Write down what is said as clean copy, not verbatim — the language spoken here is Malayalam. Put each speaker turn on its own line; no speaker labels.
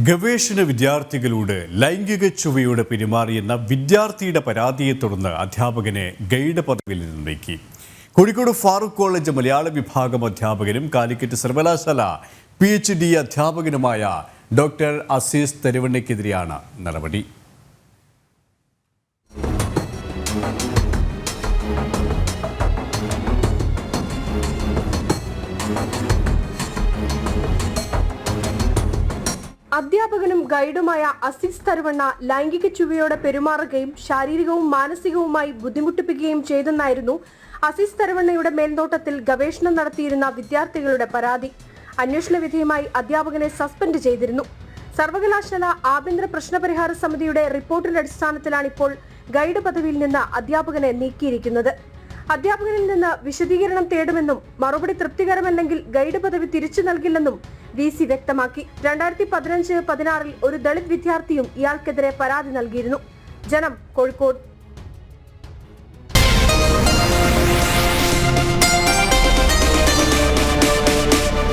ഗവേഷണ വിദ്യാർത്ഥികളോട് ലൈംഗിക ചുവയോടെ പെരുമാറിയെന്ന വിദ്യാർത്ഥിയുടെ പരാതിയെ തുടർന്ന് അധ്യാപകനെ ഗൈഡ് പദവിയിൽ നിന്ന് നീക്കി. കോഴിക്കോട് ഫാറൂഖ് കോളേജ് മലയാള വിഭാഗം അധ്യാപകനും കാലിക്കറ്റ് സർവകലാശാല PhD അധ്യാപകനുമായ ഡോക്ടർ അസീസ് തരുവണ്ണയ്ക്കെതിരെയാണ് നടപടി.
അധ്യാപകനും ഗൈഡുമായ അസീസ് തരുവണ്ണ ലൈംഗിക ചുവയോടെ പെരുമാറുകയും ശാരീരികവും മാനസികവുമായി ബുദ്ധിമുട്ടിപ്പിക്കുകയും ചെയ്തെന്നായിരുന്നു അസീസ് തരുവണ്ണയുടെ മേൽനോട്ടത്തിൽ ഗവേഷണം നടത്തിയിരുന്ന വിദ്യാർത്ഥികളുടെ പരാതി. അന്വേഷണ വിധേയമായി അധ്യാപകനെ സസ്പെൻഡ് ചെയ്തിരുന്നു. സർവകലാശാല ആഭ്യന്തര പ്രശ്നപരിഹാര സമിതിയുടെ റിപ്പോർട്ടിന്റെ അടിസ്ഥാനത്തിലാണ് ഇപ്പോൾ ഗൈഡ് പദവിയിൽ നിന്ന് അധ്യാപകനെ നീക്കിയിരിക്കുന്നത്. അധ്യാപകനിൽ നിന്ന് വിശദീകരണം തേടുമെന്നും മറുപടി തൃപ്തികരമല്ലെങ്കിൽ ഗൈഡ് പദവി തിരിച്ചു നൽകില്ലെന്നും VC വ്യക്തമാക്കി. 2015-16 ഒരു ദളിത് വിദ്യാർത്ഥിയും ഇയാൾക്കെതിരെ പരാതി നൽകിയിരുന്നു. ജനം, കോഴിക്കോട്.